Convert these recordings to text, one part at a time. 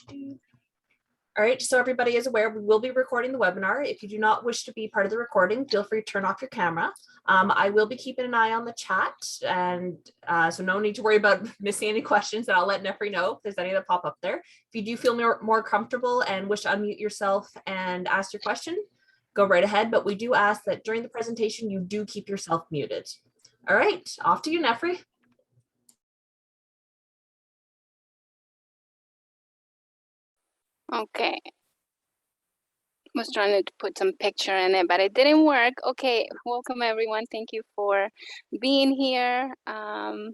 All right, so everybody is aware, we will be recording the webinar. If you do not wish to be part of the recording, feel free to turn off your camera. I will be keeping an eye on the chat, and so no need to worry about missing any questions, and I'll let Nefri know if there's any that pop up there. If you do feel more comfortable and wish to unmute yourself and ask your question, go right ahead, but we do ask that during the presentation, you do keep yourself muted. All right, off to you, Nefri. Okay. Was trying to put some picture in it, but it didn't work. Okay, welcome everyone. Thank you for being here. I'll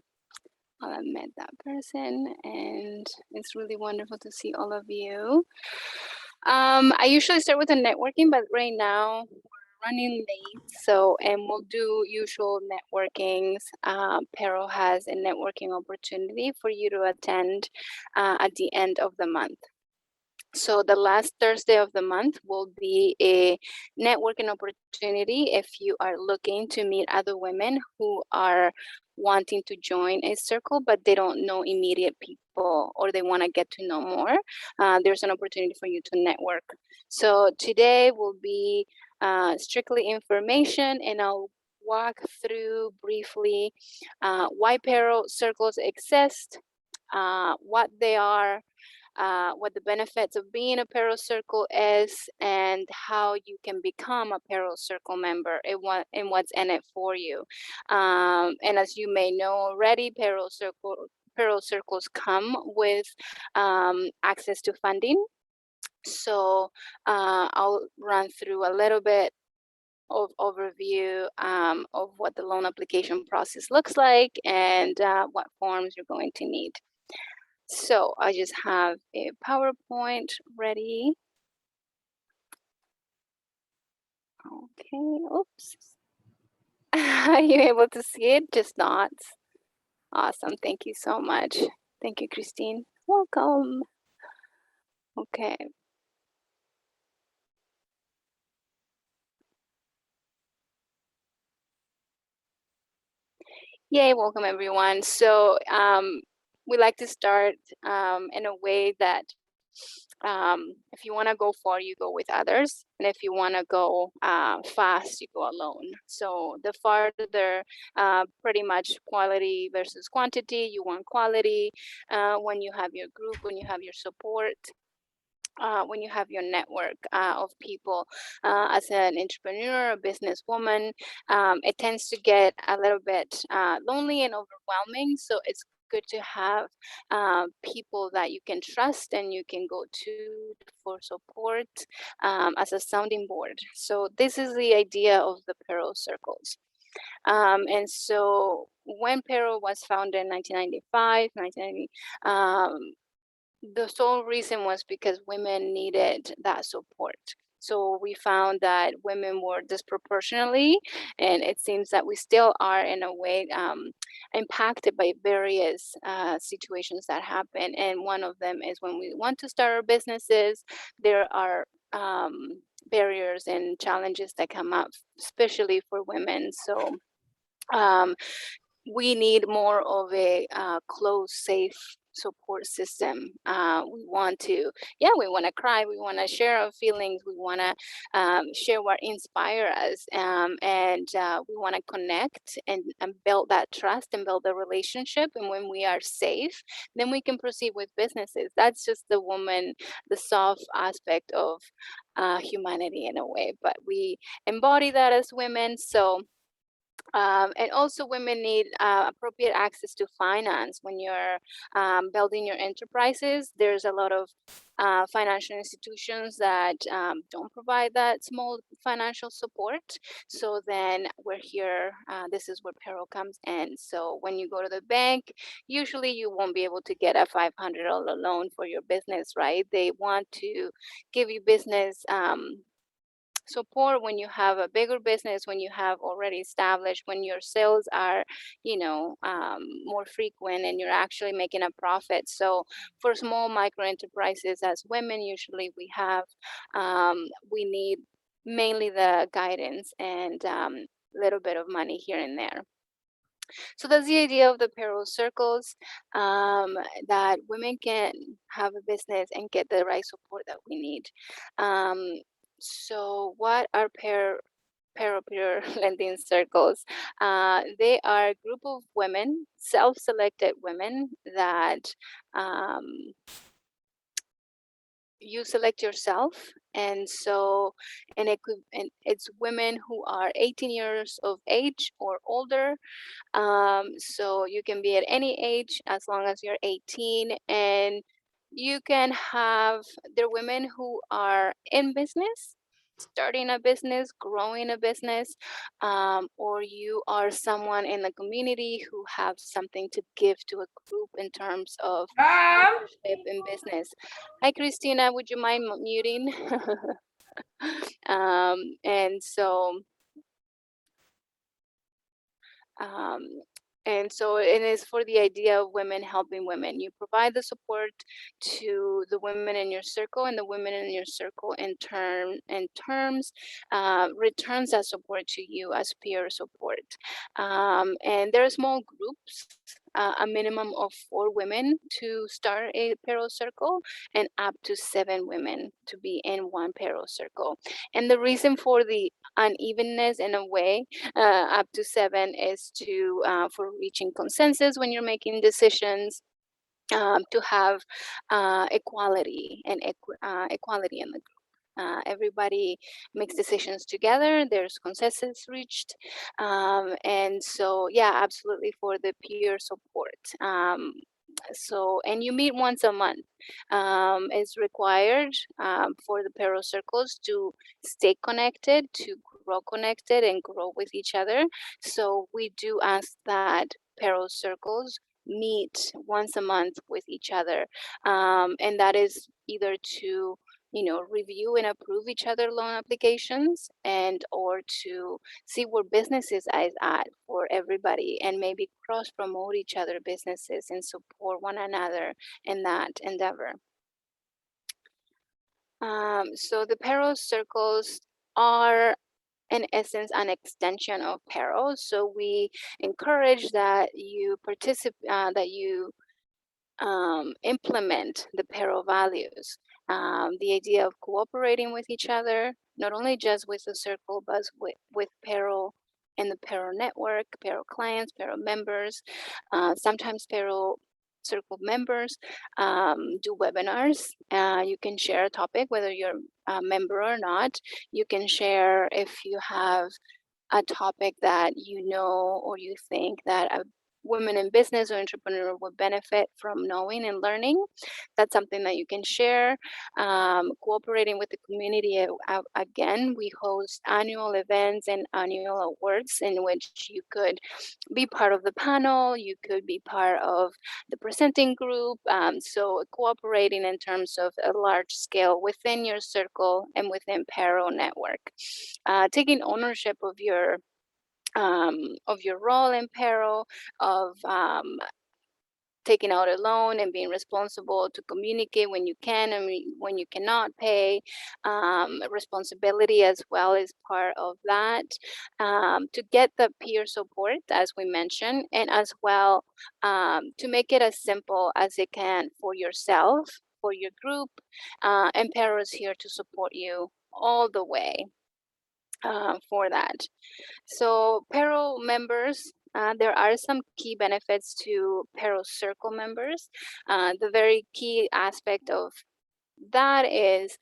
admit that person, and it's really wonderful to see all of you. I usually start with the networking, but right now we're running late, so we'll do usual networkings. PARO has a networking opportunity for you to attend at the end of the month. So the last Thursday of the month will be a networking opportunity if you are looking to meet other women who are wanting to join a circle, but they don't know immediate people or they want to get to know more. There's an opportunity for you to network. So today will be strictly information, and I'll walk through briefly why PARO circles exist, what they are, what the benefits of being a PARO circle is, and how you can become a PARO circle member and what's in it for you. And as you may know already, PARO circles come with access to funding. So I'll run through a little bit of overview of what the loan application process looks like and what forms you're going to need. So I just have a PowerPoint ready. Okay, oops. Are you able to see it? Just not. Awesome, thank you so much. Thank you, Christine. Welcome. Okay. Yay, welcome everyone. So we like to start in a way that if you want to go far, you go with others, and if you want to go fast, you go alone. So the farther, pretty much quality versus quantity. You want quality when you have your group, when you have your support. When you have your network of people. As an entrepreneur, a businesswoman, it tends to get a little bit lonely and overwhelming. So it's good to have people that you can trust and you can go to for support as a sounding board. So this is the idea of the PARO circles. And so when PARO was founded in 1995, the sole reason was because women needed that support. So we found that women were disproportionately, and it seems that we still are in a way impacted by various situations that happen. And one of them is when we want to start our businesses, there are barriers and challenges that come up, especially for women. So we need more of a closed, safe support system. We want to cry, we want to share our feelings, we want to share what inspire us, and we want to connect and build that trust and build the relationship. And when we are safe, then we can proceed with businesses. That's just the soft aspect of humanity in a way, but we embody that as women. So and also women need appropriate access to finance. When you're building your enterprises, there's a lot of financial institutions that don't provide that small financial support. So then we're here, this is where PARO comes in. So when you go to the bank, usually you won't be able to get a $500 loan for your business, right? They want to give you business support when you have a bigger business, when you have already established, when your sales are more frequent and you're actually making a profit. So for small micro enterprises, as women, usually we need mainly the guidance and little bit of money here and there. So that's the idea of the PARO Circles, that women can have a business and get the right support that we need. So what are peer lending circles? They are a group of women, self-selected women that you select yourself. And so, and it's women who are 18 years of age or older. So you can be at any age as long as you're 18, and you can have, they're women who are in business, starting a business, growing a business, or you are someone in the community who have something to give to a group in terms of leadership in business. Hi, Christina, would you mind muting? And so, um, it is for the idea of women helping women. You provide the support to the women in your circle, and the women in your circle in terms returns that support to you as peer support. And there are small groups, a minimum of 4 women to start a PARO circle, and up to 7 women to be in one PARO circle. And the reason for the unevenness in a way, up to 7, is to for reaching consensus when you're making decisions, to have equality and equality in the group. Everybody makes decisions together. There's consensus reached, and so yeah, absolutely for the peer support. And you meet once a month. It's required for the PARO circles to stay connected, to grow connected and grow with each other. So we do ask that PARO circles meet once a month with each other. And that is either to review and approve each other loan applications, and or to see where businesses is at for everybody, and maybe cross promote each other businesses and support one another in that endeavor. So the PARO circles are in essence an extension of PARO. So we encourage that you participate, that you implement the PARO values. The idea of cooperating with each other, not only just with the circle, but with PARO and the PARO network, PARO clients, PARO members. Sometimes PARO circle members do webinars. You can share a topic, whether you're a member or not. You can share if you have a topic that you know or you think that a women in business or entrepreneur would benefit from knowing and learning. That's something that you can share. Cooperating with the community. Again, we host annual events and annual awards in which you could be part of the panel, you could be part of the presenting group. So cooperating in terms of a large scale within your circle and within PARO network. Taking ownership of your role in PARO, of taking out a loan and being responsible to communicate when you can and when you cannot pay. Responsibility as well is part of that, to get the peer support, as we mentioned, and as well to make it as simple as it can for yourself, for your group, and PARO is here to support you all the way for that. So PARO members, there are some key benefits to PARO circle members. The very key aspect of that is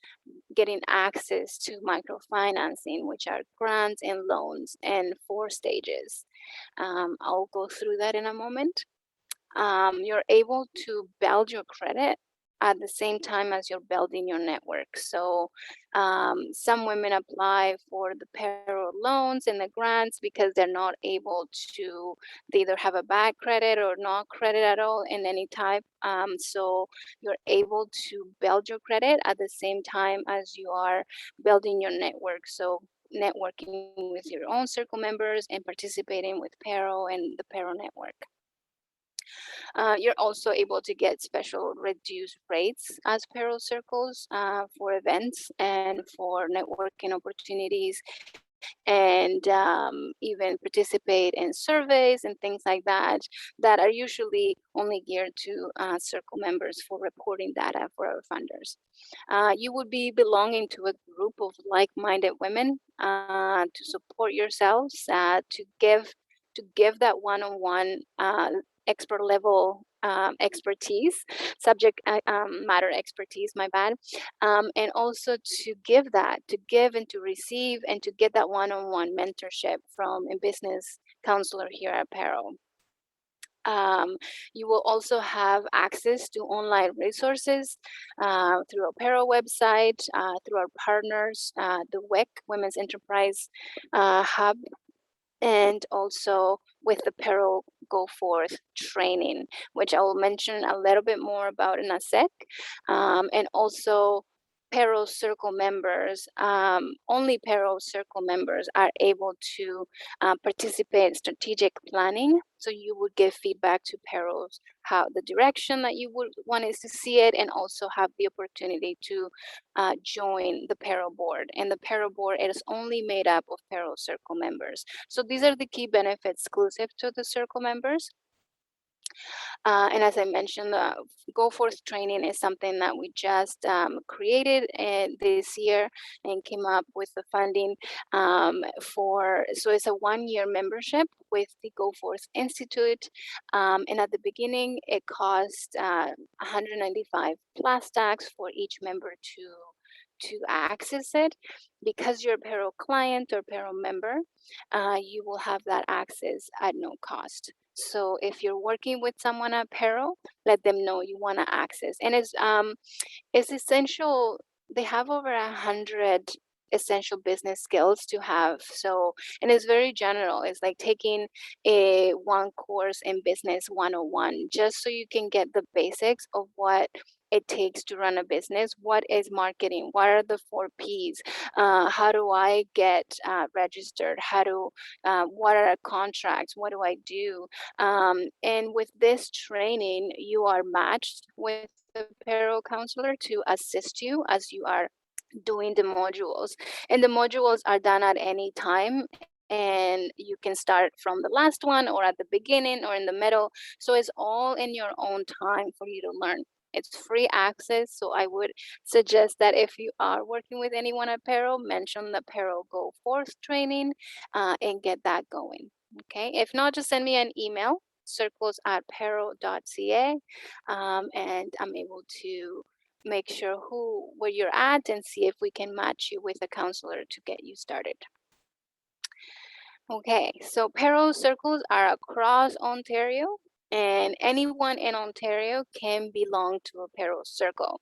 getting access to microfinancing, which are grants and loans in 4 stages. I'll go through that in a moment. You're able to build your credit at the same time as you're building your network. So some women apply for the PARO loans and the grants because they're not able to, they either have a bad credit or not credit at all in any type. So you're able to build your credit at the same time as you are building your network. So networking with your own circle members and participating with PARO and the PARO network. You're also able to get special reduced rates as PARO circles for events and for networking opportunities and even participate in surveys and things like that that are usually only geared to circle members for reporting data for our funders. You would be belonging to a group of like-minded women to support yourselves, to give that one-on-one expert level expertise, subject matter expertise, my bad, and also to give and to receive and to get that one-on-one mentorship from a business counselor here at PARO. You will also have access to online resources through our PARO website, through our partners, the WEC, Women's Enterprise Hub, and also with the PARO Go Forth training, which I will mention a little bit more about in a sec. And also PARO Circle members, only PARO Circle members are able to participate in strategic planning. So you would give feedback to PAROs, how the direction that you would want is to see it, and also have the opportunity to join the PARO board. And the PARO board is only made up of PARO Circle members. So these are the key benefits exclusive to the Circle members. And as I mentioned, the Go Forth training is something that we just created this year and came up with the funding for. So it's a one-year membership with the Go Forth Institute. And at the beginning, it cost 195 plus tax for each member to access it. Because you're a PARO client or PARO member, you will have that access at no cost. So if you're working with someone at PARO, let them know you want to access. And it's essential. They have over 100 essential business skills to have. So, and it's very general. It's like taking a one course in business 101, just so you can get the basics of what it takes to run a business. What is marketing? What are the 4 Ps? How do I get registered? What are contracts? What do I do? And with this training, you are matched with the PARO counselor to assist you as you are doing the modules. And the modules are done at any time. And you can start from the last one or at the beginning or in the middle. So it's all in your own time for you to learn. It's free access. So I would suggest that if you are working with anyone at PARO, mention the PARO Go Forth training and get that going. Okay. If not, just send me an email, circles@paro.ca, and I'm able to make sure where you're at and see if we can match you with a counselor to get you started. Okay, so PARO circles are across Ontario, and anyone in Ontario can belong to a PARO circle.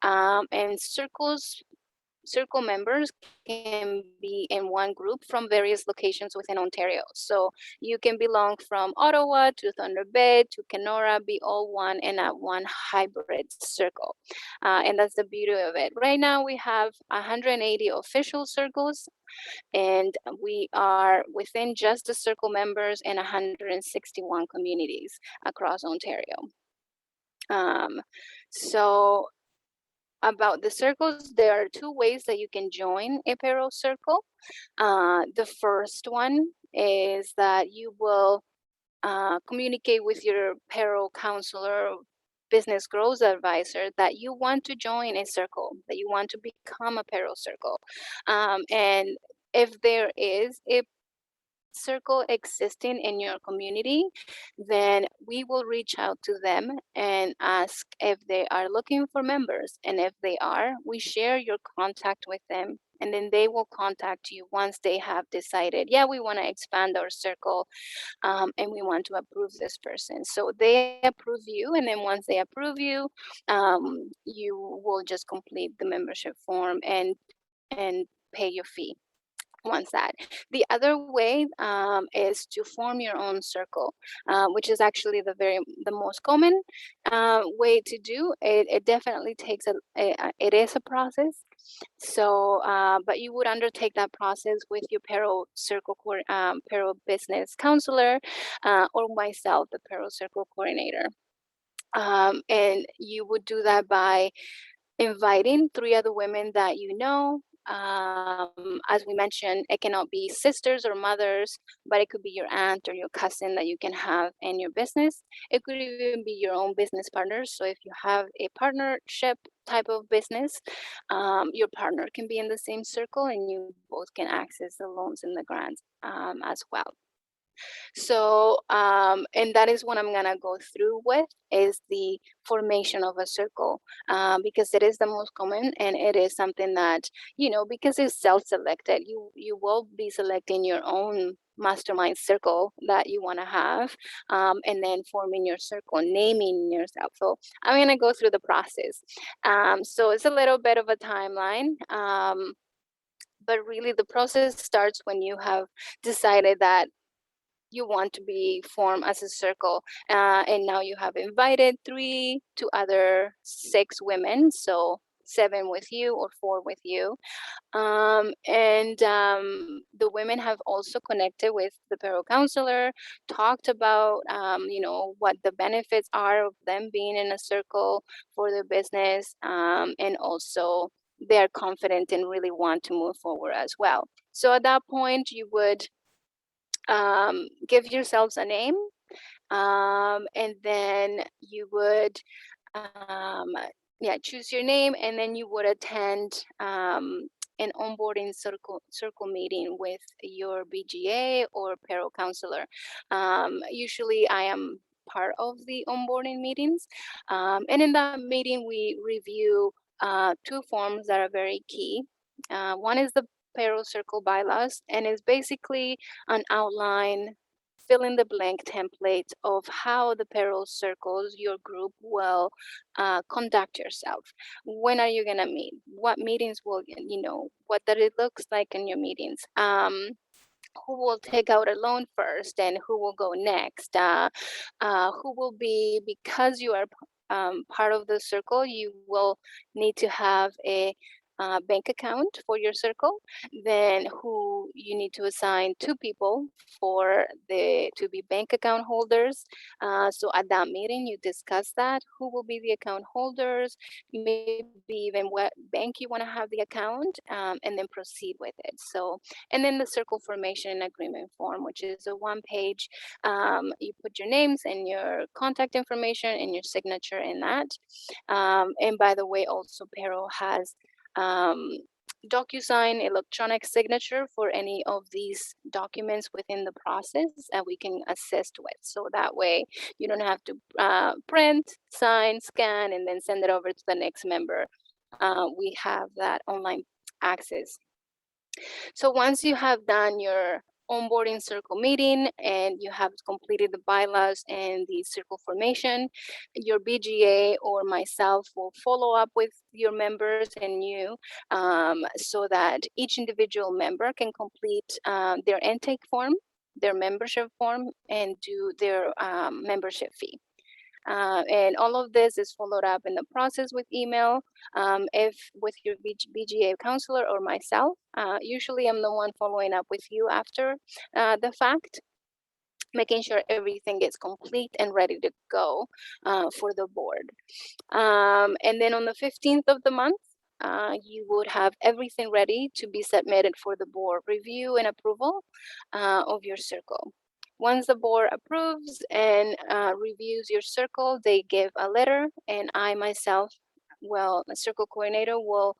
And circle members can be in one group from various locations within Ontario. So you can belong from Ottawa to Thunder Bay to Kenora, be all one in a one hybrid circle. And that's the beauty of it. Right now we have 180 official circles, and we are within just the circle members in 161 communities across Ontario. So about the circles, there are 2 ways that you can join a PARO circle. The first one is that you will communicate with your PARO counselor, business growth advisor, that you want to join a circle, that you want to become a PARO circle. And if there is a circle existing in your community, then we will reach out to them and ask if they are looking for members. And if they are, we share your contact with them. And then they will contact you once they have decided, yeah, we want to expand our circle and we want to approve this person. So they approve you. And then once they approve you, you will just complete the membership form and pay your fee. Once that. The other way is to form your own circle, which is actually the most common way to do it. It definitely takes it is a process. So, but you would undertake that process with your PARO circle, PARO business counselor, or myself, the PARO circle coordinator. And you would do that by inviting 3 other women that you know, As we mentioned, it cannot be sisters or mothers, but it could be your aunt or your cousin that you can have in your business. It could even be your own business partners. So if you have a partnership type of business, your partner can be in the same circle and you both can access the loans and the grants as well. So, and that is what I'm gonna go through with is the formation of a circle, because it is the most common and it is something that, because it's self-selected, you will be selecting your own mastermind circle that you want to have, and then forming your circle, naming yourself. So I'm gonna go through the process. So it's a little bit of a timeline. But really the process starts when you have decided that you want to be formed as a circle, and now you have invited 3 to other 6 women, so 7 with you or 4 with you, and the women have also connected with the PARO counselor, talked about what the benefits are of them being in a circle for their business, and also they're confident and really want to move forward as well. So at that point you would give yourselves a name, and then you would choose your name, and then you would attend an onboarding circle meeting with your BGA or PARO counselor. Usually I am part of the onboarding meetings, and in that meeting we review 2 forms that are very key. One is the PARO circle bylaws, and it's basically an outline, fill in the blank template of how the PARO circles, your group, will conduct yourself. When are you gonna meet? What meetings will, what that it looks like in your meetings. Who will take out a loan first and who will go next, who will be, because you are part of the circle, you will need to have a bank account for your circle, then who you need to assign 2 people for to be bank account holders. So at that meeting you discuss that, who will be the account holders, maybe even what bank you want to have the account, and then proceed with it. So, and then the circle formation agreement form, which is a 1-page. You put your names and your contact information and your signature in that. And by the way, also PARO has DocuSign electronic signature for any of these documents within the process that we can assist with. So that way you don't have to print, sign, scan, and then send it over to the next member. We have that online access. So once you have done your onboarding circle meeting and you have completed the bylaws and the circle formation, your BGA or myself will follow up with your members and you, so that each individual member can complete their intake form, their membership form, and do their membership fee. And all of this is followed up in the process with email, if with your BGA counselor or myself. Usually I'm the one following up with you after the fact, making sure everything is complete and ready to go for the board. And then on the 15th of the month, you would have everything ready to be submitted for the board review and approval of your circle. Once the board approves and reviews your circle, they give a letter, and I myself, a circle coordinator, will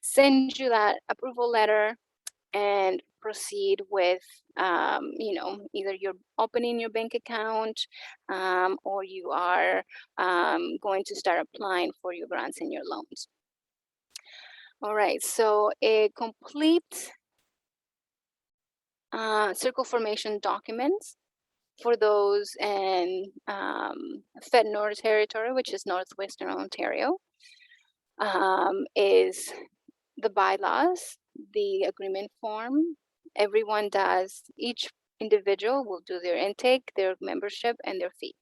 send you that approval letter and proceed with, either you're opening your bank account, or you are going to start applying for your grants and your loans. All right, so a complete circle formation documents for those in FedNor territory, which is Northwestern Ontario, is the bylaws, the agreement form. Everyone does, each individual will do their intake, their membership, and their fee.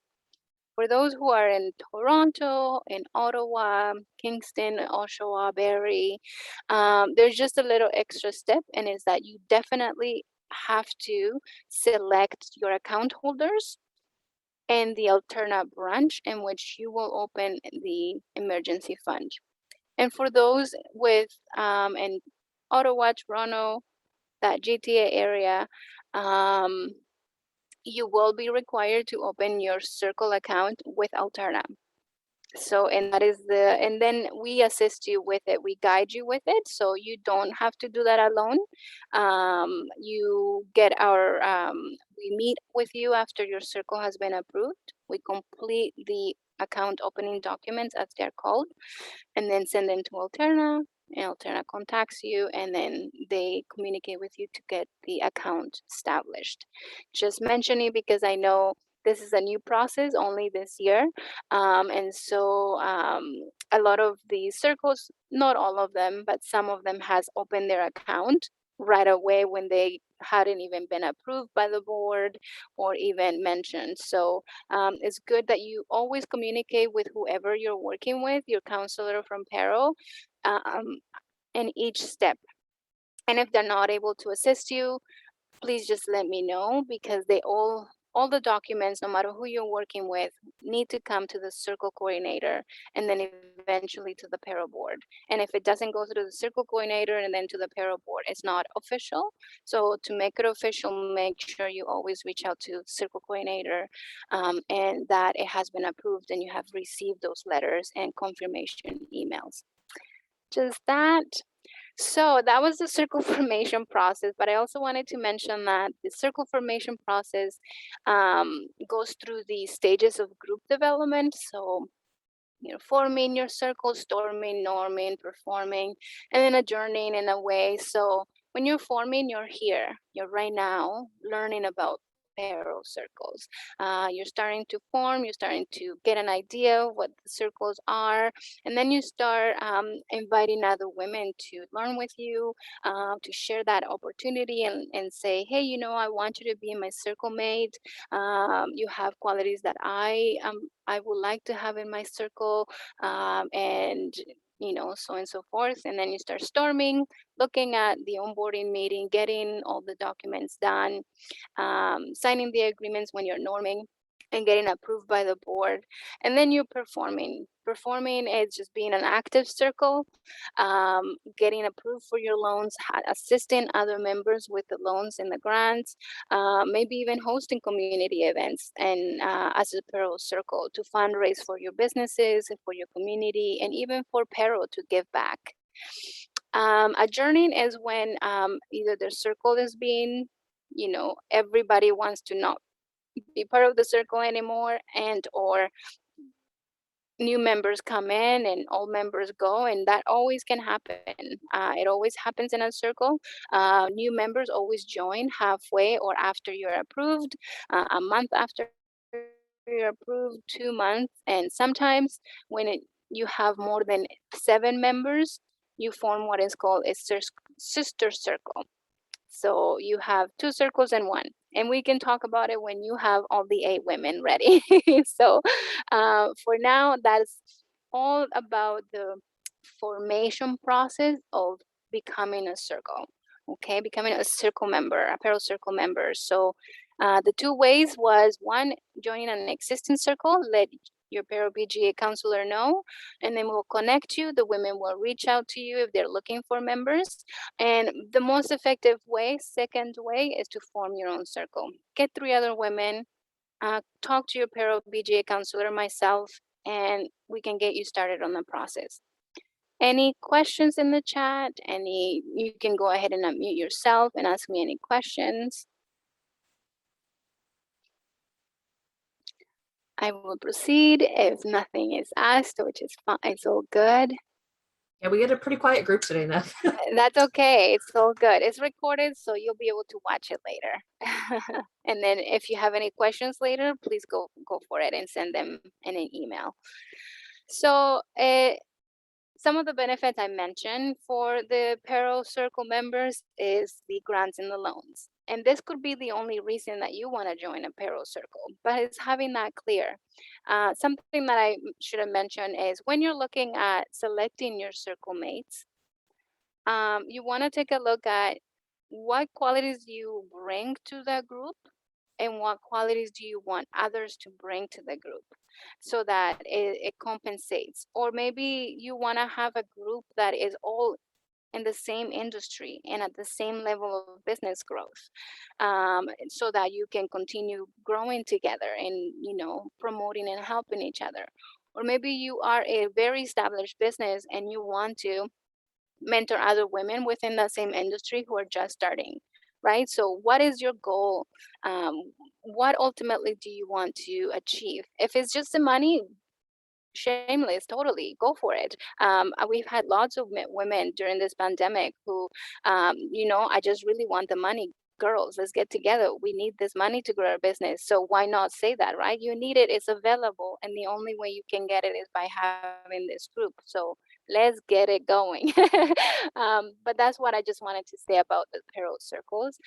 For those who are in Toronto, in Ottawa, Kingston, Oshawa, Barrie, there's just a little extra step, and is that you definitely have to select your account holders and the alternate branch in which you will open the emergency fund. And for those with, and Ottawa, Toronto, that GTA area, you will be required to open your Circle account with Alterna. So, and that is and then we assist you with it. We guide you with it. So you don't have to do that alone. You get we meet with you after your Circle has been approved. We complete the account opening documents, as they're called, and then send them to Alterna. And Alterna contacts you, and then they communicate with you to get the account established. Just mentioning because I know this is a new process only this year. And so a lot of the circles, not all of them, but some of them has opened their account right away when they hadn't even been approved by the board or even mentioned. So it's good that you always communicate with whoever you're working with, your counselor from PARO, in each step. And if they're not able to assist you, please just let me know, because they all the documents, no matter who you're working with, need to come to the Circle coordinator and then eventually to the PARO board. And if it doesn't go through the Circle coordinator and then to the PARO board, it's not official. So to make it official, make sure you always reach out to Circle coordinator and that it has been approved and you have received those letters and confirmation emails. Just that. So that was the circle formation process, but I also wanted to mention that the circle formation process goes through the stages of group development. So, forming your circle, storming, norming, performing, and then adjourning in a way. So when you're forming, you're here, you're right now learning about PARO circles. You're starting to form, you're starting to get an idea of what the circles are, and then you start inviting other women to learn with you, to share that opportunity and say, hey, I want you to be my circle mate. You have qualities that I would like to have in my circle, and so on and so forth. And then you start storming, looking at the onboarding meeting, getting all the documents done, signing the agreements when you're norming and getting approved by the board. And then you're performing. Performing is just being an active circle, getting approved for your loans, assisting other members with the loans and the grants, maybe even hosting community events and as a PARO circle to fundraise for your businesses, for your community, and even for PARO to give back. Adjourning is when either the circle is being, everybody wants to not be part of the circle anymore, and or new members come in and old members go, and that always can happen. It always happens in a circle. New members always join halfway or after you're approved, a month after you're approved, 2 months, and sometimes when you have more than 7 members, you form what is called a sister circle. So you have 2 circles in one, and we can talk about it when you have all the 8 women ready. So for now, that's all about the formation process of becoming a circle. Okay, becoming a circle member, a PARO circle member. So the 2 ways was, one, joining an existing circle, let your PARO PGA counselor know, and then we'll connect you. The women will reach out to you if they're looking for members. And the most effective way, second way, is to form your own circle. Get 3 other women, talk to your PARO PGA counselor, myself, and we can get you started on the process. Any questions in the chat? You can go ahead and unmute yourself and ask me any questions. I will proceed if nothing is asked, which is fine. It's all good. Yeah, we get a pretty quiet group today, Nev. That's okay. It's all good. It's recorded, so you'll be able to watch it later. And then if you have any questions later, please go for it and send them in an email. So some of the benefits I mentioned for the PARO circle members is the grants and the loans. And this could be the only reason that you want to join a PARO circle, but it's having that clear. Something that I should have mentioned is when you're looking at selecting your circle mates, you want to take a look at what qualities you bring to the group and what qualities do you want others to bring to the group, so that it compensates. Or maybe you want to have a group that is all in the same industry and at the same level of business growth, so that you can continue growing together and, promoting and helping each other. Or maybe you are a very established business and you want to mentor other women within the same industry who are just starting, right? So what is your goal? What ultimately do you want to achieve? If it's just the money, shameless, totally go for it. We've had lots of women during this pandemic who, I just really want the money. Girls, let's get together. We need this money to grow our business. So why not say that, right? You need it, it's available, and the only way you can get it is by having this group. So let's get it going. But that's what I just wanted to say about the PARO circles.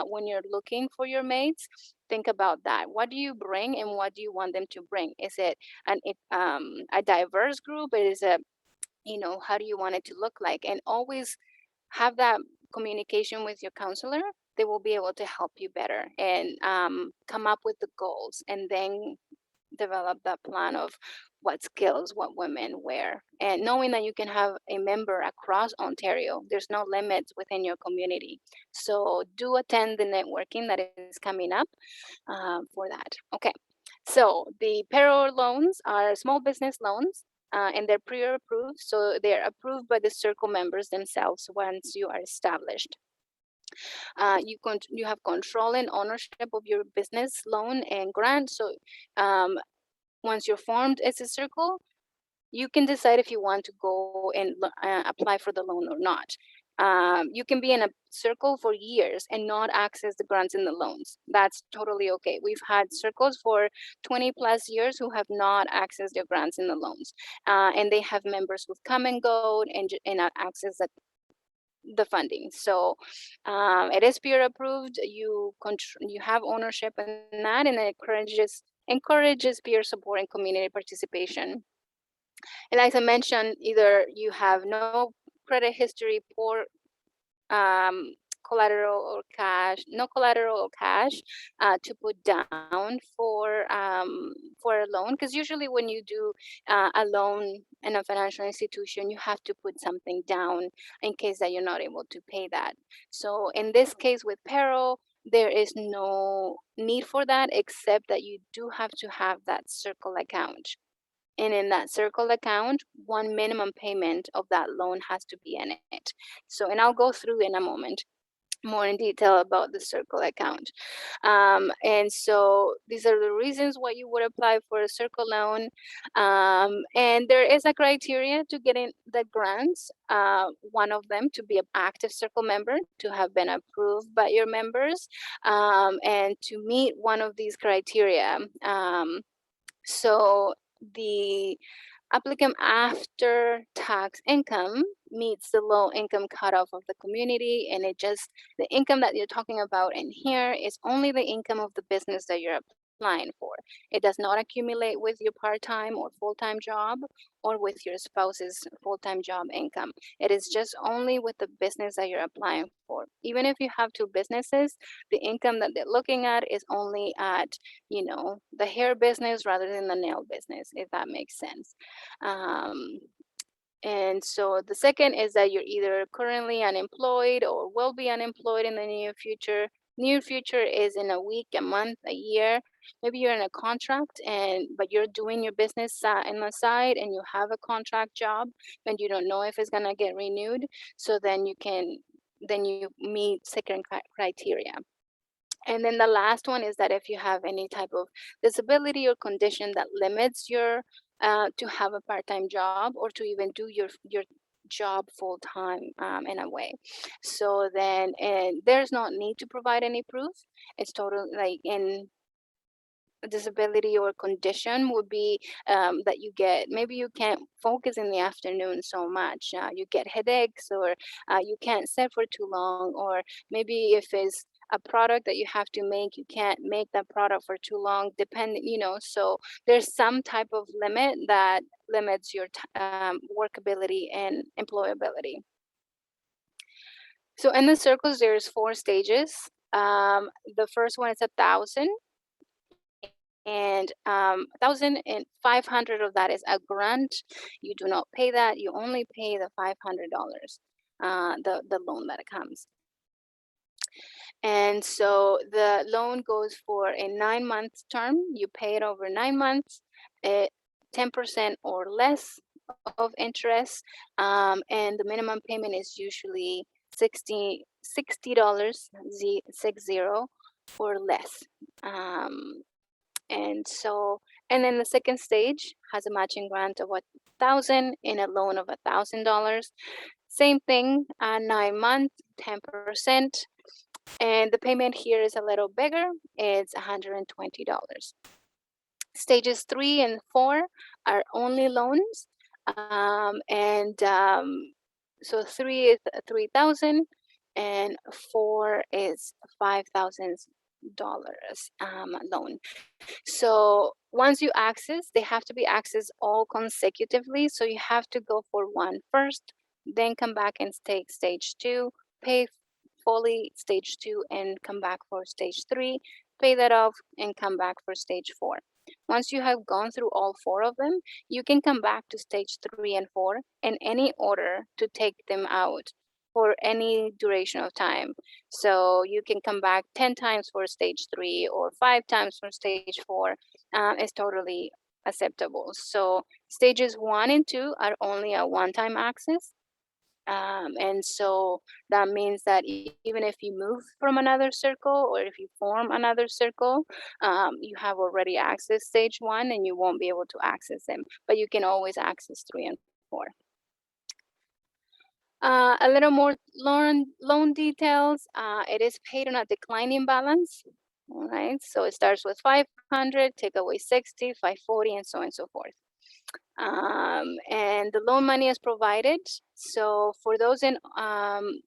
When you're looking for your mates, think about that. What do you bring and what do you want them to bring? Is it a diverse group? It is a, how do you want it to look like? And always have that communication with your counselor. They will be able to help you better and come up with the goals, and then develop that plan of what skills, what women wear, and knowing that you can have a member across Ontario. There's no limits within your community. So do attend the networking that is coming up for that. Okay. So the payroll loans are small business loans, and they're pre-approved. So they're approved by the circle members themselves once you are established. You have control and ownership of your business loan and grant. So once you're formed as a circle, you can decide if you want to go and apply for the loan or not. You can be in a circle for years and not access the grants and the loans. That's totally okay. We've had circles for 20 plus years who have not accessed their grants and the loans. And they have members who've come and go and access the funding. So it is peer approved. You have ownership in that, and it encourages peer support and community participation. And as I mentioned, either you have no credit history, poor collateral or cash, no collateral or cash to put down for a loan. Because usually when you do a loan in a financial institution, you have to put something down in case that you're not able to pay that. So in this case with PARO, there is no need for that, except that you do have to have that circle account. And in that circle account, one minimum payment of that loan has to be in it. So, and I'll go through in a moment more in detail about the circle account. And so these are the reasons why you would apply for a circle loan. And there is a criteria to get in the grants. One of them to be an active circle member, to have been approved by your members, and to meet one of these criteria. So the applicant after tax income meets the low income cutoff of the community, and the income that you're talking about in here is only the income of the business that you're applying for. It does not accumulate with your part-time or full-time job or with your spouse's full-time job income. It is just only with the business that you're applying for. Even if you have two businesses, the income that they're looking at is only at, the hair business rather than the nail business, if that makes sense. And so the second is that you're either currently unemployed or will be unemployed in the near future. Near future is in a week, a month, a year. Maybe you're in a contract but you're doing your business on the side, and you have a contract job and you don't know if it's gonna get renewed. So then you meet second criteria. And then the last one is that if you have any type of disability or condition that limits your to have a part-time job or to even do your job full-time in a way. So then, and there's no need to provide any proof. It's totally like in disability or condition would be that maybe you can't focus in the afternoon so much, you get headaches, or you can't sit for too long, or maybe if it's a product that you have to make, you can't make that product for too long, depending, so there's some type of limit that limits your workability and employability. So in the circles, there's 4 stages. The first one is 1,000. And 1,500 of that is a grant. You do not pay that. You only pay the $500. the loan that comes. And so the loan goes for a 9-month term. You pay it over 9 months, 10% or less of interest, and the minimum payment is usually $60 $60 or less. And then the second stage has a matching grant of $1,000 and a loan of $1,000. Same thing, 9 months, 10%. And the payment here is a little bigger. It's $120. Stages 3 and 4 are only loans. So 3 is 3,000 and 4 is $5,000 loan. So once you access, they have to be accessed all consecutively. So you have to go for one first, then come back and take stage 2, pay fully stage 2 and come back for stage 3, pay that off and come back for stage 4. Once you have gone through all 4 of them, you can come back to stage 3 and 4 in any order to take them out for any duration of time. So you can come back 10 times for stage 3 or 5 times for stage 4. It's totally acceptable. So stages 1 and 2 are only a one-time access. And so that means that even if you move from another circle or if you form another circle, you have already accessed stage 1 and you won't be able to access them, but you can always access 3 and 4. A little more loan details. It is paid on a declining balance. All right, so it starts with 500, take away 60, 540, and so on and so forth. And the loan money is provided. So for those in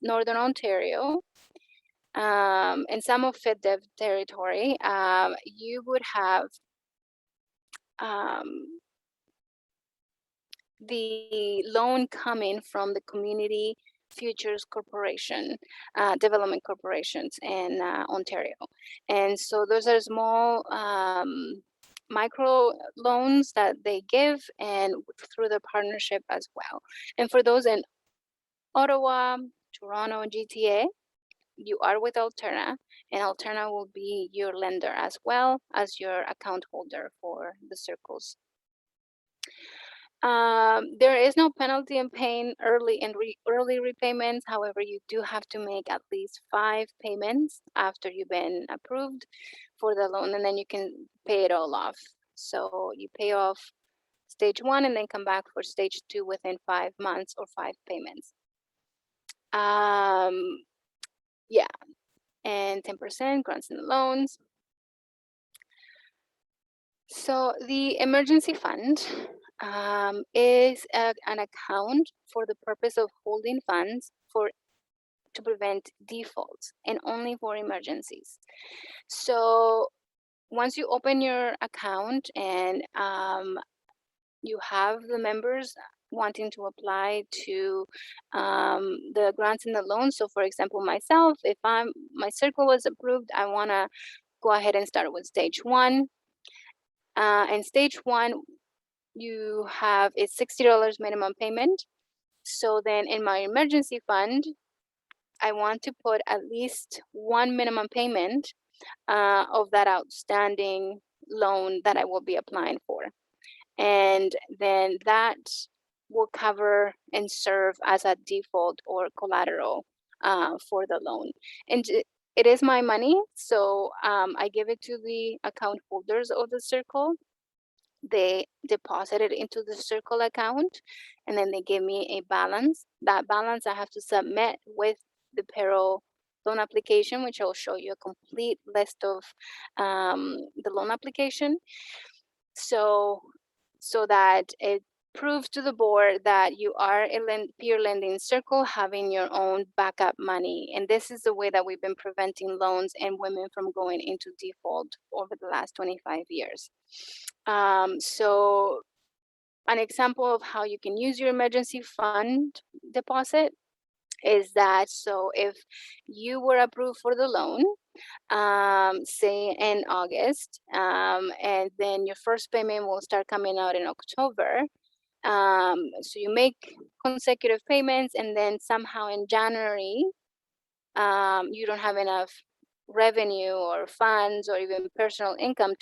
Northern Ontario, and some of FedDev territory, you would have the loan coming from the Community Futures Corporation, development corporations in Ontario. And so those are small micro loans that they give and through the partnership as well. And for those in Ottawa, Toronto, GTA, you are with Alterna, and Alterna will be your lender as well as your account holder for the circles. There is no penalty in paying early repayments. However, you do have to make at least 5 payments after you've been approved for the loan, and then you can pay it all off. So you pay off stage 1 and then come back for stage 2 within 5 months or 5 payments. Yeah, and 10% grants and loans. So the emergency fund is an account for the purpose of holding funds to prevent defaults and only for emergencies. So once you open your account and you have the members wanting to apply to the grants and the loans. So for example, myself, if my circle was approved, I want to go ahead and start with stage 1. And stage 1, you have a $60 minimum payment. So then in my emergency fund, I want to put at least 1 minimum payment of that outstanding loan that I will be applying for. And then that will cover and serve as a default or collateral for the loan. And it is my money, so I give it to the account holders of the circle. They deposit it into the circle account, and then they give me a balance. That balance I have to submit with the PARO loan application, which I will show you a complete list of the loan application. So that it proves to the board that you are a peer lending circle having your own backup money. And this is the way that we've been preventing loans and women from going into default over the last 25 years. So an example of how you can use your emergency fund deposit is that, so if you were approved for the loan, say in August, and then your first payment will start coming out in October, So you make consecutive payments, and then somehow in January, you don't have enough revenue or funds or even personal income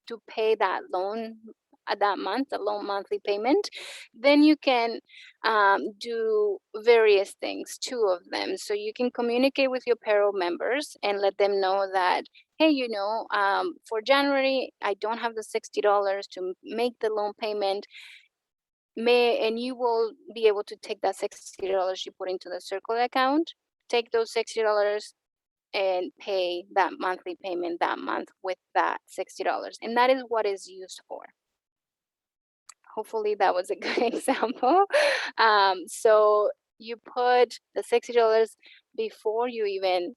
to pay that loan at that month, the loan monthly payment, then you can do various things, 2 of them. So you can communicate with your PARO members and let them know that, hey, for January, I don't have the $60 to make the loan payment. And you will be able to take that $60 you put into the Circle account, take those $60 and pay that monthly payment that month with that $60. And that is what is used for. Hopefully that was a good example. So you put the $60 before you even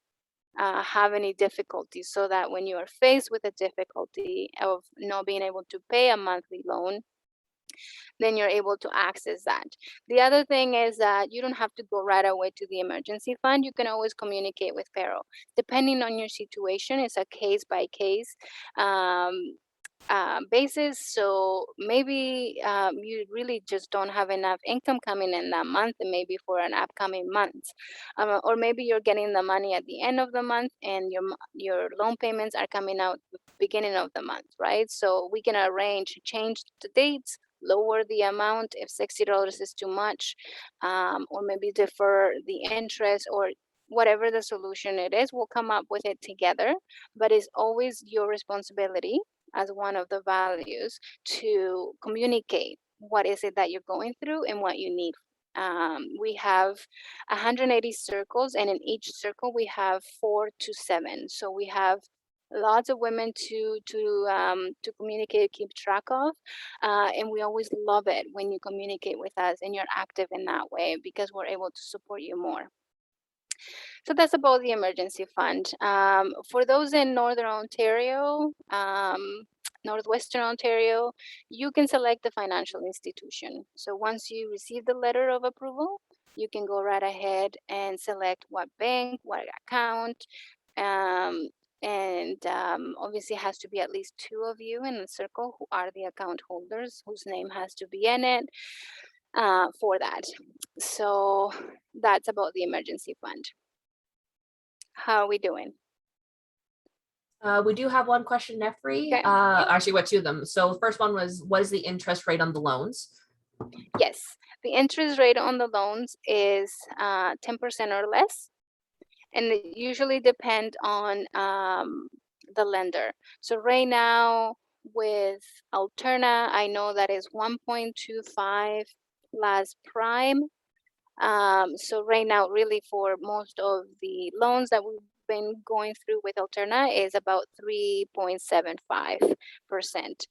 have any difficulty, so that when you are faced with a difficulty of not being able to pay a monthly loan, then you're able to access that. The other thing is that you don't have to go right away to the emergency fund. You can always communicate with PARO. Depending on your situation, it's a case by case basis. So maybe you really just don't have enough income coming in that month, and maybe for an upcoming month, or maybe you're getting the money at the end of the month and your loan payments are coming out beginning of the month, right? So we can arrange to change the dates, lower the amount if $60 is too much, or maybe defer the interest, or whatever the solution it is, we'll come up with it together. But it's always your responsibility as one of the values to communicate what is it that you're going through and what you need. We have 180 circles, and in each circle we have 4 to 7. So we have lots of women to communicate, keep track of, and we always love it when you communicate with us and you're active in that way, because we're able to support you more. So that's about the emergency fund. For those in Northern Ontario, Northwestern Ontario, you can select the financial institution. So once you receive the letter of approval, you can go right ahead and select what bank, what account, and obviously it has to be at least 2 of you in the circle who are the account holders, whose name has to be in it for that. So that's about the emergency fund. How are we doing? We do have one question, Nefri. Okay. Actually, what 2 of them? So the first one was, what is the interest rate on the loans? Yes, the interest rate on the loans is 10% or less, and it usually depend on the lender. So right now with Alterna, I know that is 1.25 plus prime. So right now, really for most of the loans that we've been going through with Alterna is about 3.75%.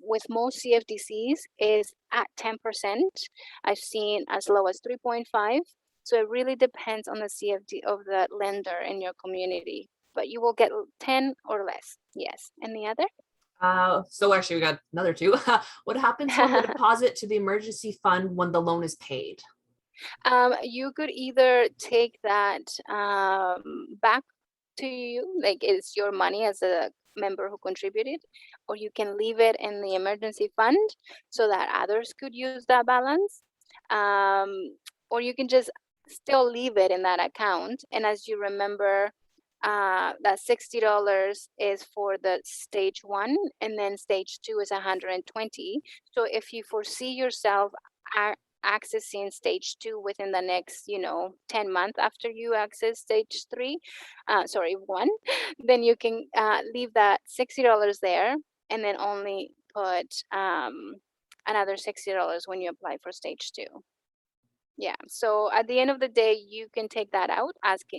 With most CFDCs is at 10%. I've seen as low as 3.5. So it really depends on the CFD of the lender in your community, but you will get 10 or less. Yes. And the other? So actually we got another 2. What happens on the deposit to the emergency fund when the loan is paid? You could either take that back to you, like it's your money as a member who contributed, or you can leave it in the emergency fund so that others could use that balance, or you can just still leave it in that account. And as you remember, that $60 is for the stage 1, and then stage 2 is 120. So if you foresee yourself accessing stage 2 within the next 10 months after you access stage 1, then you can leave that $60 there, and then only put another $60 when you apply for stage 2. Yeah, so at the end of the day, you can take that out,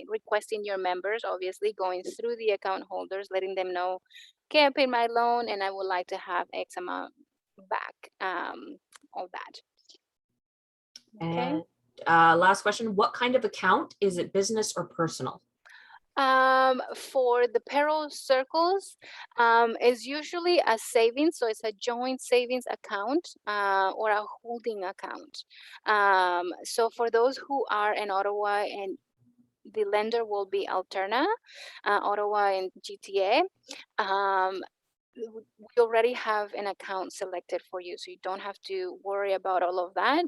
requesting your members, obviously going through the account holders, letting them know, okay, I paid my loan and I would like to have X amount back, all that. Okay. And last question, what kind of account? Is it business or personal? For the PARO Circles, is usually a savings, so it's a joint savings account or a holding account. So for those who are in Ottawa, and the lender will be Alterna, Ottawa and GTA, we already have an account selected for you, so you don't have to worry about all of that.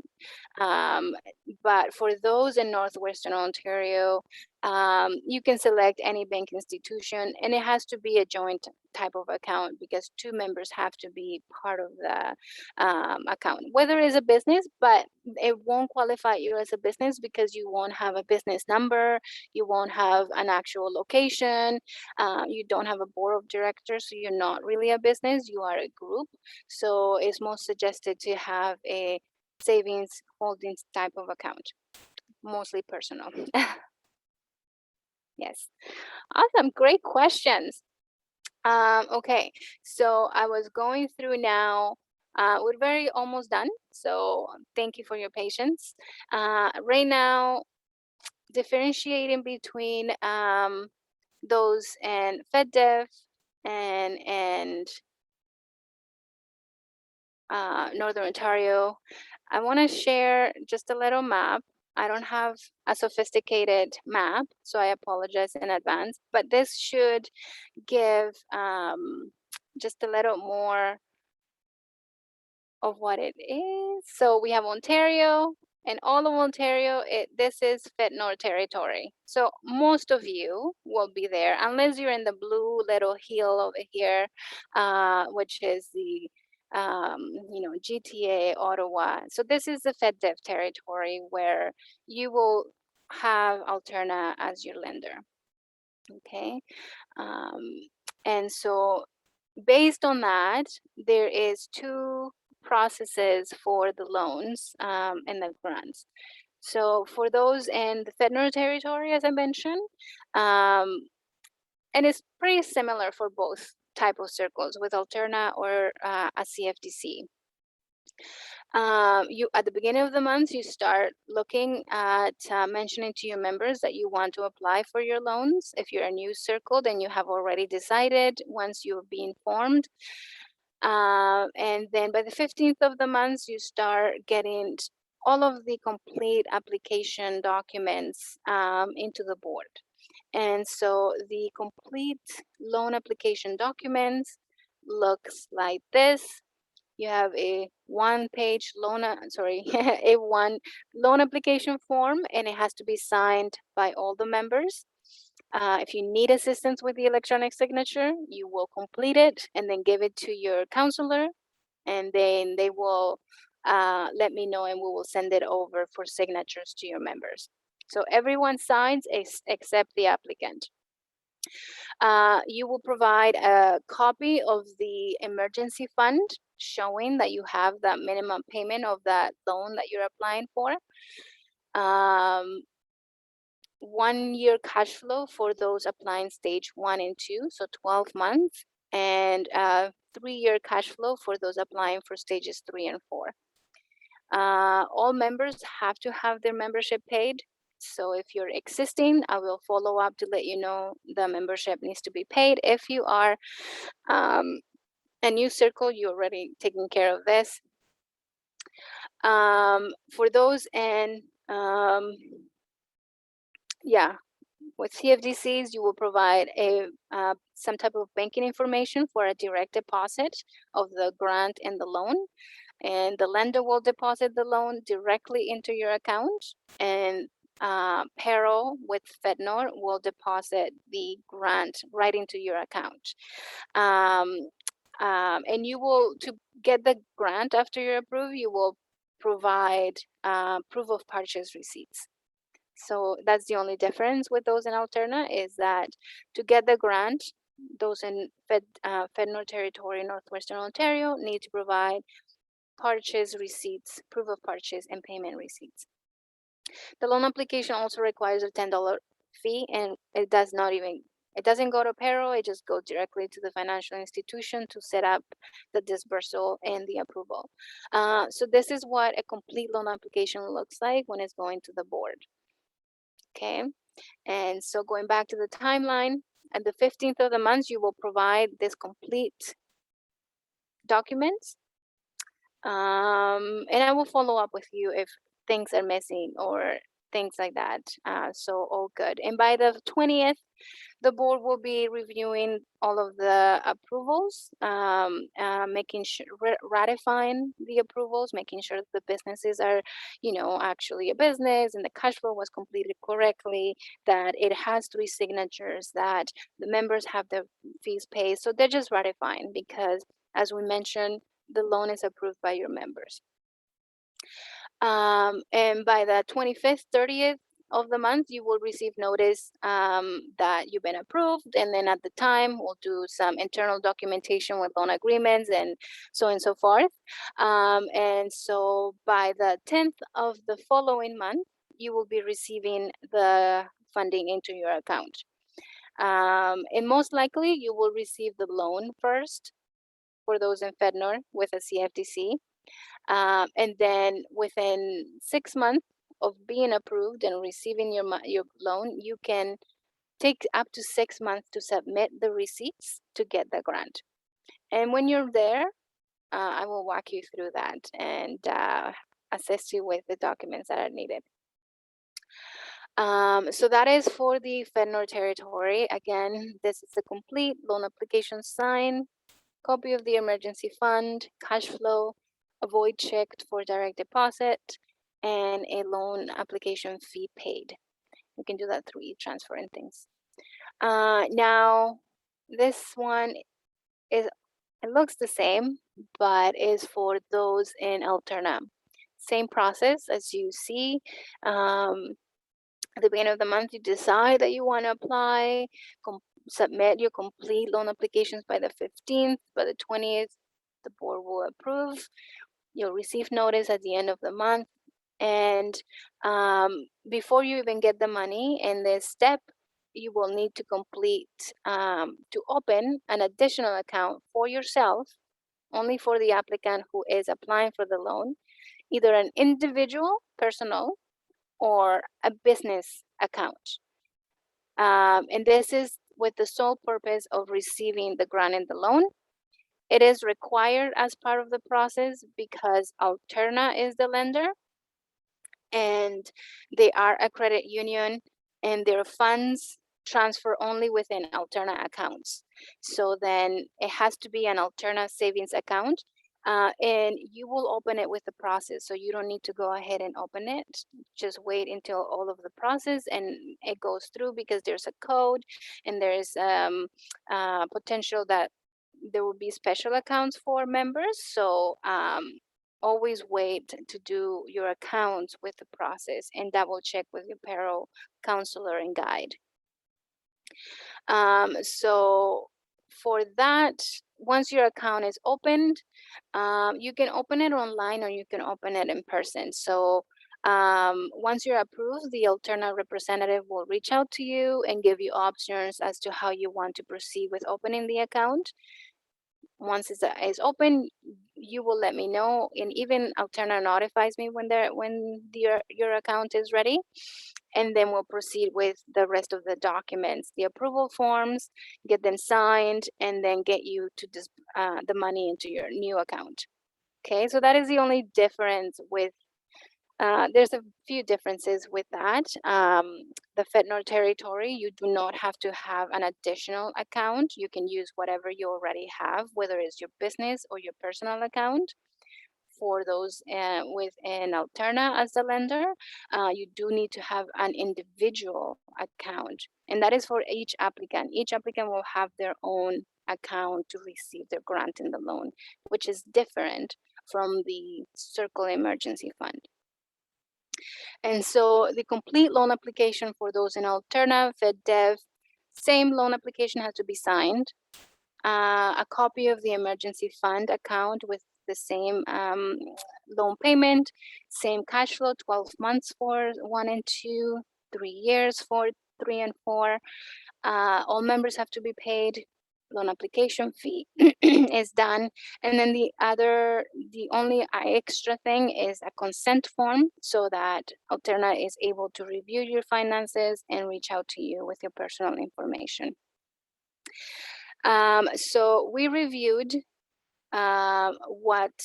But for those in Northwestern Ontario, you can select any bank institution, and it has to be a joint type of account because two members have to be part of the account, whether it's a business, but it won't qualify you as a business because you won't have a business number, you won't have an actual location, you don't have a board of directors, so you're not really a business, you are a group. So it's most suggested to have a savings holdings type of account, mostly personal. Yes, awesome, great questions. Okay, so I was going through now. We're very almost done, so thank you for your patience. Right now, differentiating between those and FedDev and Northern Ontario. I want to share just a little map. I don't have a sophisticated map, so I apologize in advance, but this should give just a little more of what it is. So we have Ontario, and all of Ontario, this is FedNor territory. So most of you will be there, unless you're in the blue little hill over here, which is the GTA, Ottawa. So this is the FedDev territory where you will have Alterna as your lender. Okay, and so based on that, there is two processes for the loans and the grants. So for those in the FedNor territory, as I mentioned, and it's pretty similar for both type of circles with Alterna or a CFDC. You at the beginning of the month, you start looking at mentioning to your members that you want to apply for your loans. If you're a new circle, then you have already decided once you've been formed. And then by the 15th of the month, you start getting all of the complete application documents into the board. And so the complete loan application documents looks like this. You have a one-page loan, a one loan application form, and it has to be signed by all the members. If you need assistance with the electronic signature, you will complete it and then give it to your counselor, and then they will let me know, and we will send it over for signatures to your members. So everyone signs except the applicant. You will provide a copy of the emergency fund showing that you have that minimum payment of that loan that you're applying for. 1 year cash flow for those applying stage 1 and 2, so 12 months, and 3-year cash flow for those applying for stages 3 and 4. All members have to have their membership paid. So if you're existing, I will follow up to let you know the membership needs to be paid. If you are a new circle, you're already taking care of this. For those and with CFDCs, you will provide some type of banking information for a direct deposit of the grant and the loan. And the lender will deposit the loan directly into your account, and PARO with FedNor will deposit the grant right into your account. And you will, to get the grant after you're approved, you will provide proof of purchase receipts. So that's the only difference with those in Alterna, is that to get the grant, those in FedNor territory, Northwestern Ontario, need to provide purchase receipts, proof of purchase, and payment receipts. The loan application also requires a $10 fee, and it doesn't go to PARO, it just goes directly to the financial institution to set up the disbursal and the approval. So this is what a complete loan application looks like when it's going to the board. Okay, and so going back to the timeline, at the 15th of the month, you will provide this complete documents. And I will follow up with you if things are missing or things like that. So all good. And by the 20th, The board will be reviewing all of the approvals, making sure, ratifying the approvals, making sure the businesses are, actually a business and the cash flow was completed correctly, that it has 3 signatures, that the members have their fees paid. So they're just ratifying because, as we mentioned, the loan is approved by your members. And by the 25th, 30th of the month, you will receive notice that you've been approved. And then at the time, we'll do some internal documentation with loan agreements and so on and so forth. And so by the 10th of the following month, you will be receiving the funding into your account. And most likely, you will receive the loan first for those in FedNor with a CFTC. And then within 6 months of being approved and receiving your loan, you can take up to 6 months to submit the receipts to get the grant. And when you're there, I will walk you through that and assist you with the documents that are needed. So that is for the FedNor territory. Again, this is a complete loan application signed, copy of the emergency fund, cash flow, a void checked for direct deposit, and a loan application fee paid. You can do that through e-transfer and things. Now, this one it looks the same, but is for those in Alterna. Same process as you see. At the beginning of the month, you decide that you want to apply, submit your complete loan applications by the 15th. By the 20th, the board will approve. You'll receive notice at the end of the month. And before you even get the money in this step, you will need to complete, to open an additional account for yourself, only for the applicant who is applying for the loan, either an individual, personal, or a business account. And this is with the sole purpose of receiving the grant and the loan. It is required as part of the process because Alterna is the lender and they are a credit union and their funds transfer only within Alterna accounts. So then it has to be an Alterna savings account. And you will open it with the process. So you don't need to go ahead and open it. Just wait until all of the process and it goes through, because there's a code and there's potential that there will be special accounts for members. So always wait to do your accounts with the process and double check with your PARO counselor and guide. So for that, once your account is opened, you can open it online or you can open it in person. So once you're approved, the Alterna representative will reach out to you and give you options as to how you want to proceed with opening the account. Once it's open, you will let me know, and even Alterna notifies me when your account is ready, and then we'll proceed with the rest of the documents, the approval forms, get them signed, and then get you to the money into your new account. Okay, so that is the only difference with. There's a few differences with that. The FedNor territory, you do not have to have an additional account. You can use whatever you already have, whether it's your business or your personal account. For those within Alterna as the lender, you do need to have an individual account, and that is for each applicant. Each applicant will have their own account to receive their grant in the loan, which is different from the Circle Emergency Fund. And so the complete loan application for those in Alterna, FedDev, same loan application has to be signed. A copy of the emergency fund account with the same loan payment, same cash flow, 12 months for 1 and 2, 3 years for 3 and 4. All members have to be paid. Loan application fee is done. And then the only extra thing is a consent form, so that Alterna is able to review your finances and reach out to you with your personal information. So we reviewed what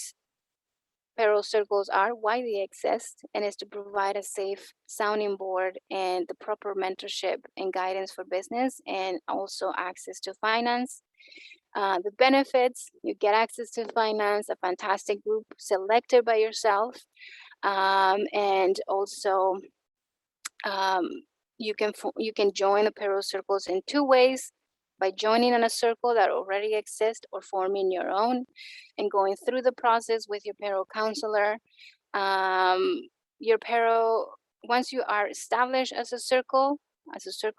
PARO circles are, why they exist, and is to provide a safe sounding board and the proper mentorship and guidance for business, and also access to finance. The benefits: you get access to finance, a fantastic group selected by yourself, and also you can join the PARO circles in 2 ways: by joining in a circle that already exists or forming your own and going through the process with your PARO counselor. Your PARO, once you are established as a circle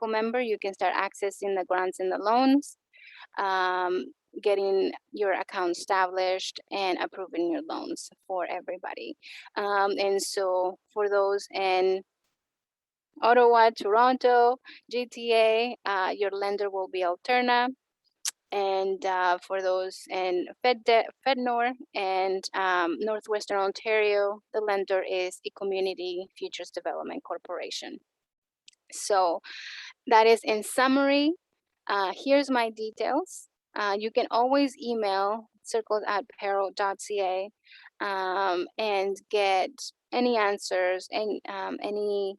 member, you can start accessing the grants and the loans, getting your account established and approving your loans for everybody. And so for those in Ottawa, Toronto, GTA, your lender will be Alterna. And for those in FedNor and Northwestern Ontario, the lender is a Community Futures Development Corporation. So that is in summary. Here's my details. You can always email circles@paro.ca and get any answers and any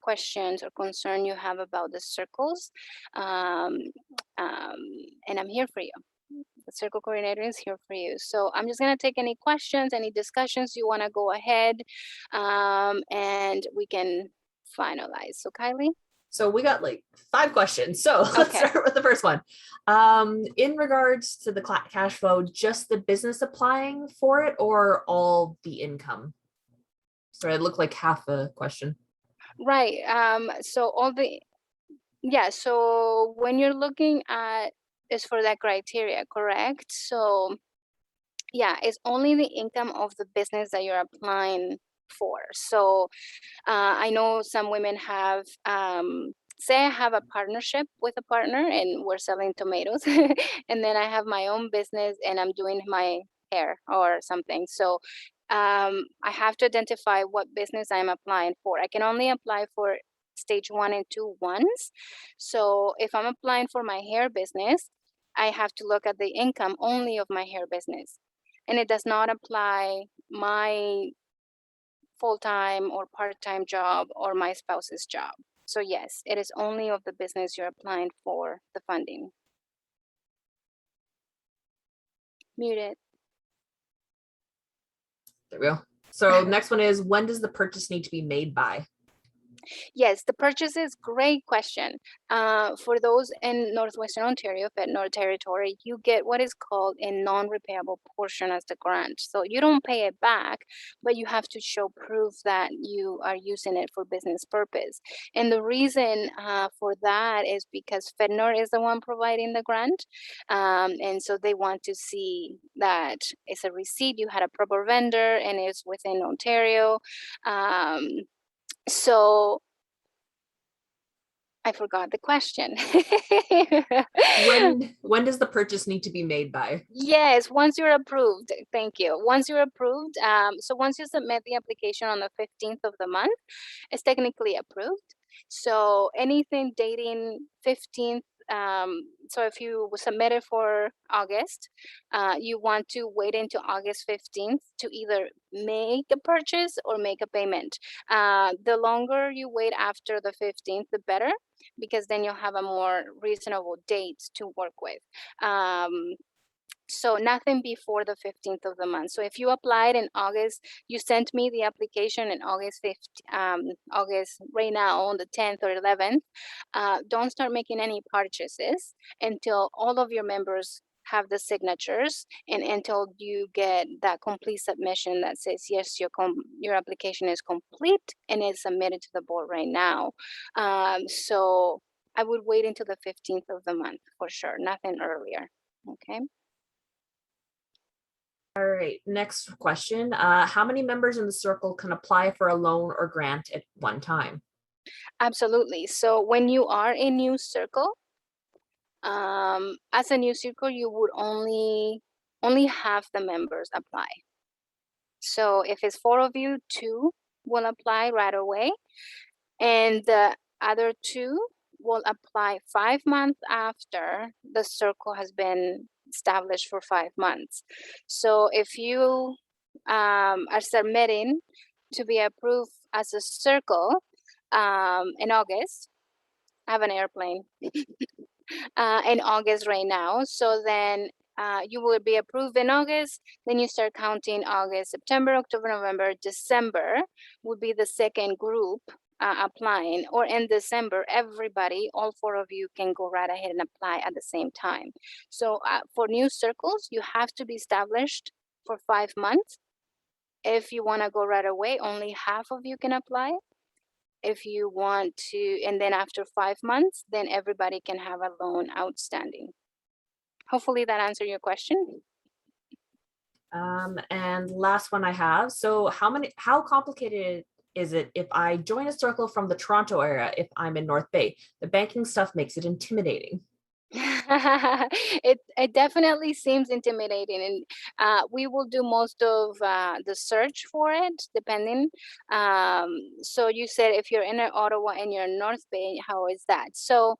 questions or concern you have about the circles, and I'm here for you. The circle coordinator is here for you. So I'm just going to take any questions, any discussions you want to go ahead, and we can finalize. So Kylie? So we got like 5 questions. So let's start with the first one. In regards to the cash flow, just the business applying for it or all the income? Sorry, it looked like half a question. Right. So so when you're looking at is for that criteria, correct? So yeah, it's only the income of the business that you're applying for. So I know some women have, say I have a partnership with a partner and we're selling tomatoes and then I have my own business and I'm doing my hair or something. So I have to identify what business I'm applying for. I can only apply for stage 1 and 2 once. So if I'm applying for my hair business, I have to look at the income only of my hair business. And it does not apply my full-time or part-time job or my spouse's job. So yes, it is only of the business you're applying for the funding. Muted. There we go. So next one is, when does the purchase need to be made by? Yes, the purchases, great question. For those in Northwestern Ontario, FedNor territory, you get what is called a non-repayable portion as the grant. So you don't pay it back, but you have to show proof that you are using it for business purpose. And the reason for that is because FedNor is the one providing the grant. And so they want to see that it's a receipt, you had a proper vendor, and it's within Ontario. So I forgot the question. When does the purchase need to be made by? Yes, once you're approved. Thank you. Once you're approved, so once you submit the application on the 15th of the month, it's technically approved. So anything dating 15th, so if you submit it for August, you want to wait until August 15th to either make a purchase or make a payment. The longer you wait after the 15th, the better, because then you'll have a more reasonable date to work with. So nothing before the 15th of the month. So if you applied in August, you sent me the application in August 5th, August right now on the 10th or 11th, don't start making any purchases until all of your members have the signatures and until you get that complete submission that says, yes, your application is complete and is submitted to the board right now. So I would wait until the 15th of the month for sure, nothing earlier, okay? All right, next question. How many members in the circle can apply for a loan or grant at one time? Absolutely. So when you are a new circle, as a new circle, you would only have the members apply. So if it's 4 of you, 2 will apply right away. And the other 2 will apply 5 months after the circle has been established for 5 months. So if you are submitting to be approved as a circle in August. I have an airplane in August right now. So then you will be approved in August. Then you start counting August, September, October, November, December would be the second group applying. Or in December, everybody, all 4 of you can go right ahead and apply at the same time. So for new circles, you have to be established for 5 months. If you want to go right away, only half of you can apply. If you want to, and then after 5 months, then everybody can have a loan outstanding. Hopefully that answered your question. And last one I have. So how complicated is it if I join a circle from the Toronto area if I'm in North Bay? The banking stuff makes it intimidating. It definitely seems intimidating, and we will do most of the search for it, depending. So you said if you're in Ottawa and you're in North Bay, how is that? So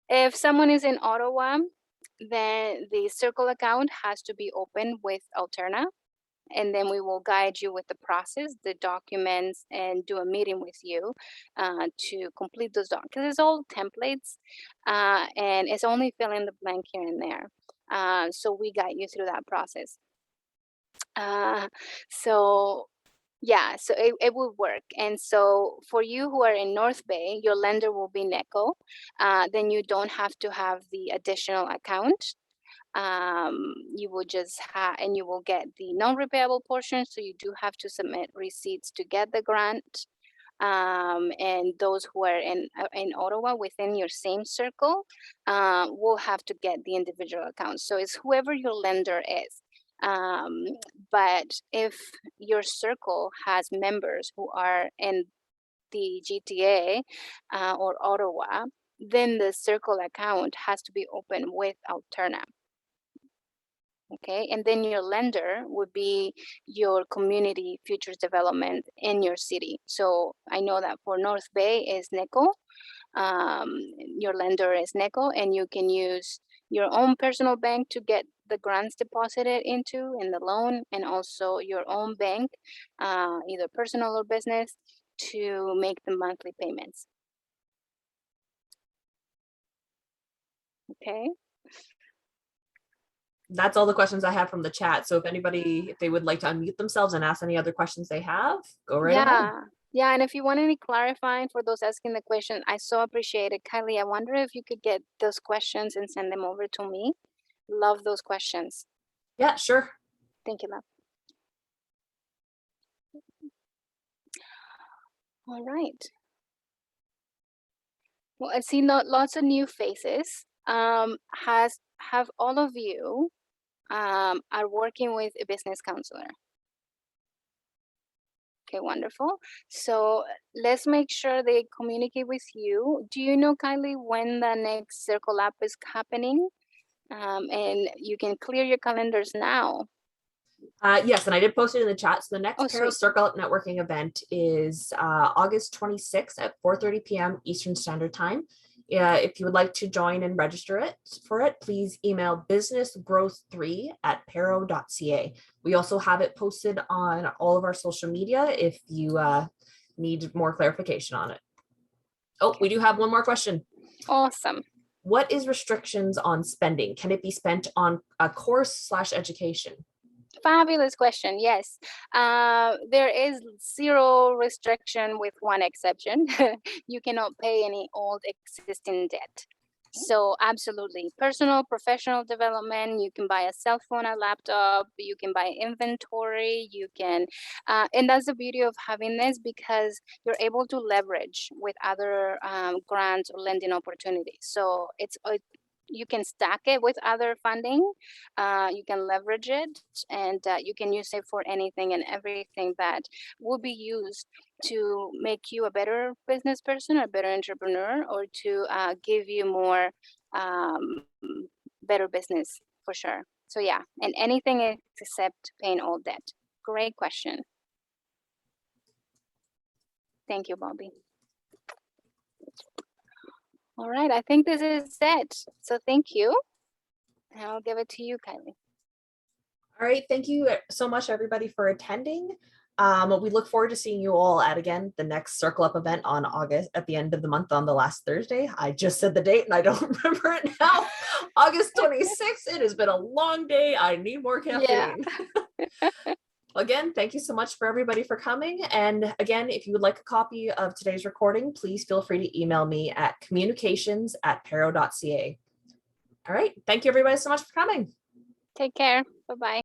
if someone is in Ottawa, then the circle account has to be open with Alterna, and then we will guide you with the process, the documents, and do a meeting with you to complete those documents. It's all templates, and it's only fill in the blank here and there. So we guide you through that process. So yeah, so it will work. And so for you who are in North Bay, your lender will be NECO. Then you don't have to have the additional account. You will just have, and you will get the non-repayable portion. So you do have to submit receipts to get the grant. And those who are in Ottawa within your same circle will have to get the individual accounts. So it's whoever your lender is. But if your circle has members who are in the GTA or Ottawa, then the circle account has to be open with Alterna. Okay, and then your lender would be your community futures development in your city. So I know that for North Bay is NECO, your lender is NECO, and you can use your own personal bank to get the grants deposited into in the loan, and also your own bank, either personal or business, to make the monthly payments. Okay. That's all the questions I have from the chat. So if they would like to unmute themselves and ask any other questions they have, go right ahead. Yeah, and if you want any clarifying for those asking the question, I so appreciate it. Kylie, I wonder if you could get those questions and send them over to me. Love those questions. Yeah, sure. Thank you, love. All right. Well, I see lots of new faces. Have all of you are working with a business counselor? Okay, wonderful. So let's make sure they communicate with you. Do you know, Kylie, when the next Circle App is happening? And you can clear your calendars now. Yes, and I did post it in the chat. So the next PARO Sweet. Circle networking event is August 26th at 4:30 p.m. Eastern Standard Time. If you would like to join and register for it, please email businessgrowth3@paro.ca. We also have it posted on all of our social media if you need more clarification on it. Oh, we do have one more question. Awesome. What is restrictions on spending? Can it be spent on a course/education? Fabulous question. Yes, there is zero restriction with one exception. You cannot pay any old existing debt. So absolutely, personal, professional development, you can buy a cell phone, a laptop, you can buy inventory, you can, and that's the beauty of having this, because you're able to leverage with other grants or lending opportunities. So you can stack it with other funding, you can leverage it, and you can use it for anything and everything that will be used to make you a better business person, a better entrepreneur, or to give you more better business for sure. So yeah, and anything except paying all debt. Great question. Thank you, Bobby. All right, I think this is it. So thank you. And I'll give it to you, Kylie. All right, thank you so much, everybody, for attending. We look forward to seeing you all at, again, the next Circle Up event on August, at the end of the month on the last Thursday. I just said the date and I don't remember it now. August 26th. It has been a long day. I need more caffeine. Again, thank you so much for everybody for coming. And again, if you would like a copy of today's recording, please feel free to email me at communications@paro.ca. All right, thank you everybody so much for coming. Take care. Bye-bye.